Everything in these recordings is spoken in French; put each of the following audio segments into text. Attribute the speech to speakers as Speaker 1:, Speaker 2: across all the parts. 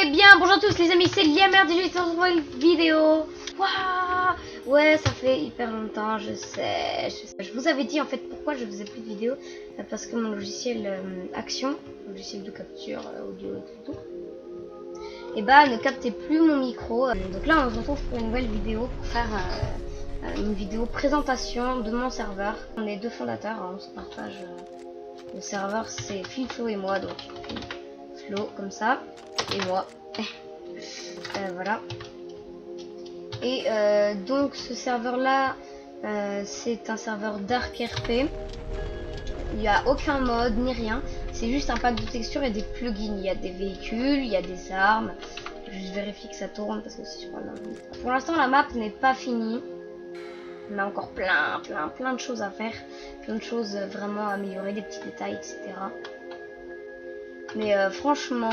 Speaker 1: bien? Bonjour à tous les amis, c'est Liamer Digital sur une vidéo. Waouh, ouais, ça fait hyper longtemps, je sais. Je vous avais dit en fait pourquoi je faisais plus de vidéos, parce que mon logiciel Action, logiciel de capture audio et tout, et bah ne captait plus mon micro. Donc là on se retrouve pour une nouvelle vidéo pour faire une vidéo présentation de mon serveur. On est deux fondateurs, hein, on se partage le serveur, c'est Flo et moi, donc Flo comme ça et moi. Voilà. Et donc ce serveur là c'est un serveur Dark RP. Il n'y a aucun mode ni rien, c'est juste un pack de textures et des plugins. Il y a des véhicules, il y a des armes. Je vérifie que ça tourne parce que si je parle pour l'instant la map n'est pas finie. On a encore plein de choses à faire, plein de choses vraiment à améliorer, des petits détails, etc. Mais franchement,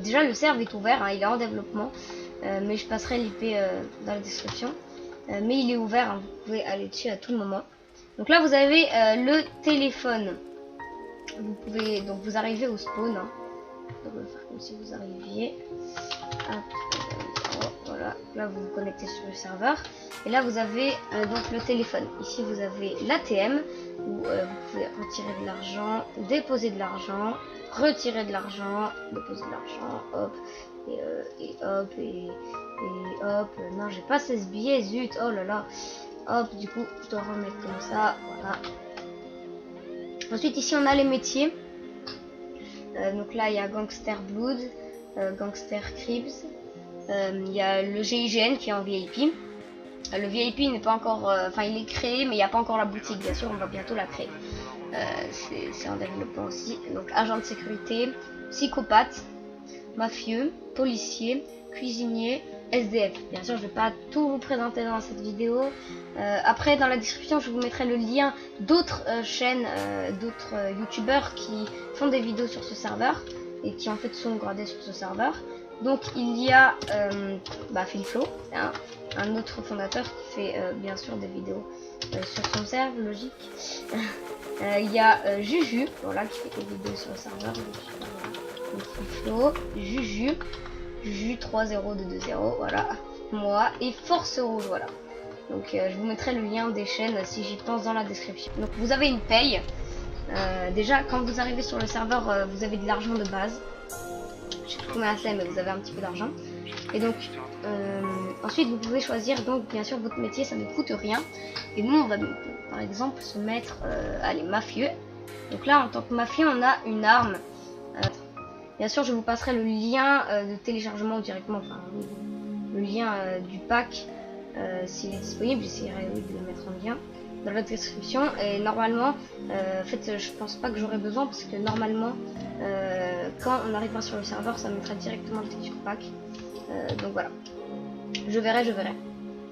Speaker 1: déjà le serveur est ouvert, hein, il est en développement, mais je passerai l'IP dans la description. Mais il est ouvert, hein, vous pouvez aller dessus à tout moment. Donc là vous avez le téléphone. Vous pouvez donc vous arrivez au spawn, hein. Donc, on va faire comme si vous arriviez. Hop, voilà, là vous vous connectez sur le serveur. Et là vous avez donc le téléphone. Ici vous avez l'ATM où vous pouvez retirer de l'argent, déposer de l'argent, retirer de l'argent, déposer de l'argent, hop, et hop, et hop. Non, j'ai pas 16 billets, zut, oh là là. Hop, du coup, je dois remettre comme ça, voilà. Ensuite, ici on a les métiers. Donc là, il y a Gangster Blood, Gangster Cribs. Il y a le GIGN qui est en VIP. Le VIP n'est pas encore, enfin il est créé, mais il n'y a pas encore la boutique. Bien sûr, on va bientôt la créer. C'est en développement aussi. Donc agent de sécurité, psychopathe, mafieux, policier, cuisinier, SDF. Bien sûr, je ne vais pas tout vous présenter dans cette vidéo. Après, dans la description, je vous mettrai le lien d'autres chaînes, d'autres youtubeurs qui font des vidéos sur ce serveur et qui en fait sont gradés sur ce serveur. Donc il y a Flo, hein, un autre fondateur qui fait bien sûr des vidéos sur son serveur, logique. Il y a Juju, voilà, qui fait des vidéos sur le serveur. Donc Flo, Juju 30220, voilà, moi et Force Rouge, voilà. Donc je vous mettrai le lien des chaînes si j'y pense dans la description. Donc vous avez une paye. Déjà quand vous arrivez sur le serveur, vous avez de l'argent de base. Je sais pas combien c'est, mais vous avez un petit peu d'argent. Et donc ensuite vous pouvez choisir donc bien sûr votre métier, ça ne coûte rien. Et nous on va par exemple se mettre allez, mafieux. Donc là en tant que mafieux on a une arme. Bien sûr je vous passerai le lien de téléchargement directement, enfin le lien du pack s'il est disponible. J'essaierai de le mettre en lien dans la description. Et normalement en fait je pense pas que j'aurai besoin parce que normalement quand on arrivera sur le serveur ça mettra directement le texture pack. Donc voilà, je verrai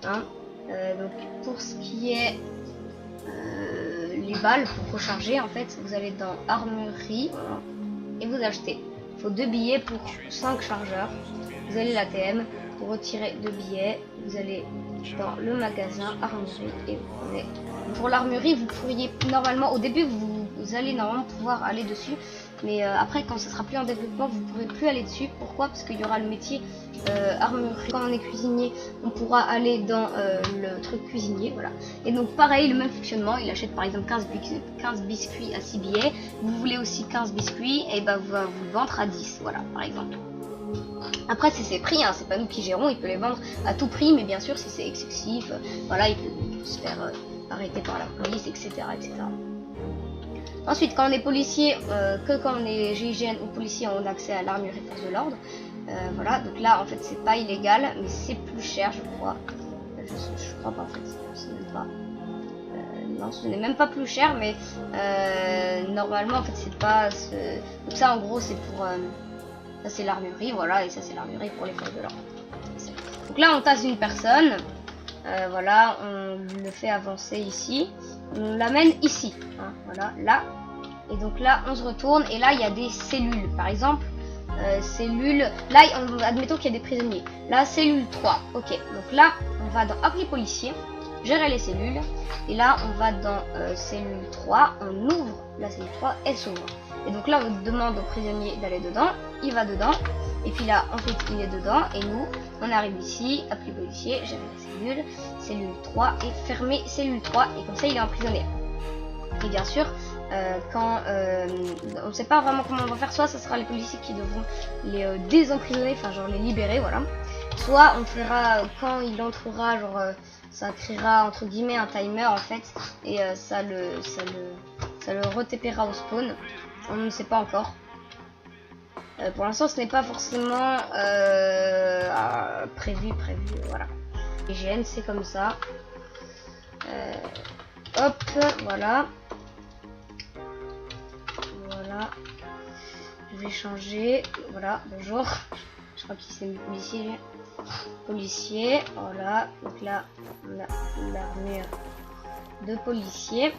Speaker 1: hein. Donc pour ce qui est les balles pour recharger, en fait vous allez dans armurerie et vous achetez. Il faut 2 billets pour 5 chargeurs. Vous allez l'ATM pour retirer 2 billets. Vous allez dans le magasin armurerie et vous prenez. Pour l'armurerie, vous pourriez normalement, au début, vous allez normalement pouvoir aller dessus. Mais après, quand ça sera plus en développement, vous ne pourrez plus aller dessus. Pourquoi? Parce qu'il y aura le métier armurerie. Quand on est cuisinier, on pourra aller dans le truc cuisinier, voilà. Et donc pareil, le même fonctionnement. Il achète par exemple 15 biscuits à 6 billets. Vous voulez aussi 15 biscuits, et ben vous le vendre à 10, voilà, par exemple. Après c'est ses prix, hein, c'est pas nous qui gérons. Il peut les vendre à tout prix, mais bien sûr si c'est excessif, voilà, il peut se faire arrêter par la police, etc., etc. Ensuite, quand on est policier, que quand on est GIGN ou policier, on a accès à l'armurerie force de l'ordre. Voilà, donc là en fait c'est pas illégal, mais c'est plus cher, je crois. Je crois pas en fait, c'est même pas. Non, ce n'est même pas plus cher, mais normalement en fait c'est pas. Donc ça en gros c'est pour. Ça c'est l'armurerie, voilà, et ça c'est l'armurerie pour les forces de l'ordre. Donc là on tasse une personne. Voilà, on le fait avancer ici. On l'amène ici, hein, voilà, là. Et donc là on se retourne et là il y a des cellules, par exemple. Cellule, là admettons qu'il y a des prisonniers. Là cellule 3, ok. Donc là on va dans appeler policier. gérer les cellules. Et là, on va dans cellule 3, on ouvre la cellule 3, elle s'ouvre. Et donc là, on demande au prisonnier d'aller dedans, il va dedans. Et puis là, ensuite, il est dedans. Et nous, on arrive ici, appui policier, gérer la cellule, cellule 3 et fermer cellule 3. Et comme ça, il est emprisonné. Et bien sûr, quand on ne sait pas vraiment comment on va faire, soit ce sera les policiers qui devront les désemprisonner, enfin genre les libérer, voilà. Soit on fera quand il entrera, genre ça créera entre guillemets un timer en fait, et ça le retépera au spawn. On ne sait pas encore. Pour l'instant, ce n'est pas forcément prévu, voilà. IGN, c'est comme ça. Hop, voilà. Voilà. Je vais changer. Voilà, bonjour. Je crois qu'il s'est mis policier. Policier, voilà. Donc là, on a l'armure de policier.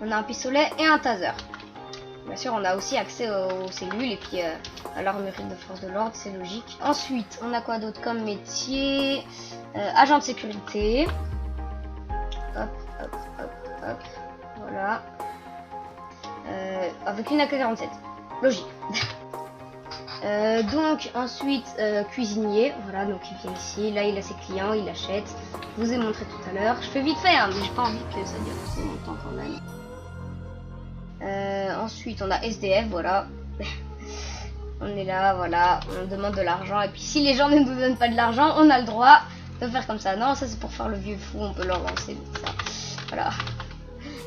Speaker 1: On a un pistolet et un taser. Bien sûr, on a aussi accès aux cellules et puis à l'armurerie de force de l'ordre, c'est logique. Ensuite, on a quoi d'autre comme métier? Agent de sécurité. Hop, hop, hop, hop. Voilà. Avec une AK-47. Logique. Donc, ensuite, cuisinier. Voilà, donc il vient ici. Là, il a ses clients, il achète. Je vous ai montré tout à l'heure. Je fais vite fait, hein, mais j'ai pas envie que ça dure assez longtemps quand même. Ensuite, on a SDF, voilà. On est là, voilà. On demande de l'argent. Et puis, si les gens ne nous donnent pas de l'argent, on a le droit de faire comme ça. Non, ça c'est pour faire le vieux fou. On peut leur lancer ça. Voilà.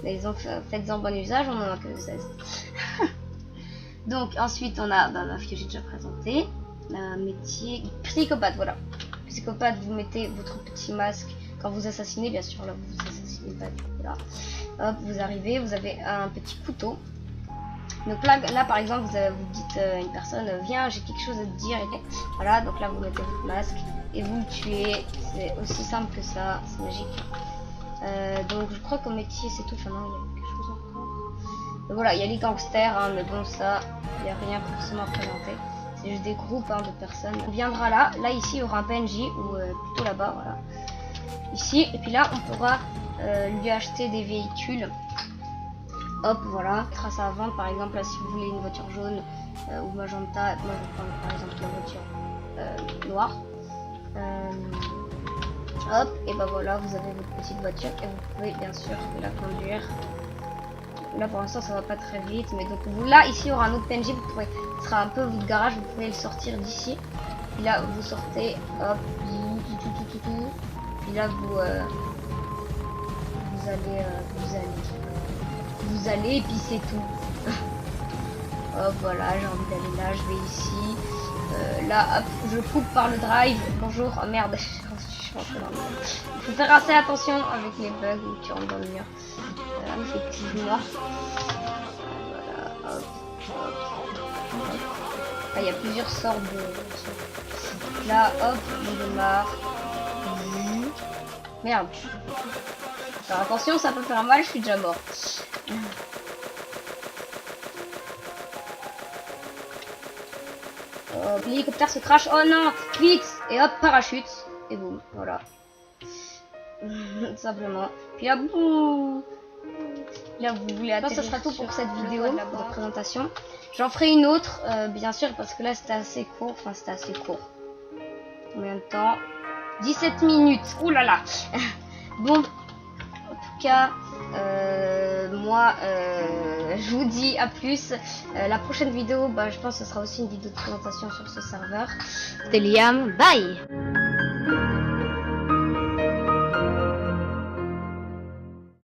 Speaker 1: Mais ils ont faites-en bon usage. On en a que 16. Donc, ensuite, on a la que j'ai déjà présenté. Métier psychopathe, voilà. Psychopathe, vous mettez votre petit masque quand vous assassinez, bien sûr. Là, vous assassinez pas. Voilà. Hop, vous arrivez, vous avez un petit couteau. Donc là par exemple, vous dites à une personne, viens, j'ai quelque chose à te dire. Et voilà, donc là, vous mettez votre masque et vous le tuez. C'est aussi simple que ça, c'est magique. Donc, je crois qu'au métier, c'est tout. Enfin, non, il y a quelque chose encore. Donc, voilà, il y a les gangsters, hein, mais bon, ça, il n'y a rien forcément à présenter. C'est juste des groupes de personnes. On viendra là. Là, ici, il y aura un PNJ, ou plutôt là-bas, voilà. Ici, et puis là, on pourra lui acheter des véhicules. Hop, voilà. Trace à vendre, par exemple, là, si vous voulez une voiture jaune ou magenta, moi je vais prendre par exemple la voiture noire. Hop, et ben voilà, vous avez votre petite voiture et vous pouvez bien sûr la conduire. Là pour l'instant ça va pas très vite, mais donc vous, là ici il y aura un autre PNJ, vous pourrez, ce sera un peu votre garage, vous pouvez le sortir d'ici. Puis là vous sortez, hop, puis là vous allez et puis c'est tout. Hop, voilà, j'ai envie d'aller là, je vais ici. Là, hop, je coupe par le drive. Bonjour, oh merde, je suis rentrée dans le mur. Il faut faire assez attention avec les bugs où tu rentres dans le mur. Effectivement. Voilà, hop, hop, hop. Ah, il y a plusieurs sortes de... Là, hop, on démarre. Merde. Alors attention, ça peut faire mal, je suis déjà mort. L'hélicoptère se crache. Oh non, vite. Et hop, parachute. Et boum, voilà. Simplement. Puis là, boum. Là, vous voulez attendre. Ça sera tout pour cette vidéo de présentation. J'en ferai une autre, bien sûr, parce que là, c'était assez court. Enfin, c'était assez court. Combien de temps? 17 minutes. Ouh là là. Bon, en tout cas, moi, je vous dis à plus. La prochaine vidéo, je pense que ce sera aussi une vidéo de présentation sur ce serveur. C'était Liam, bye.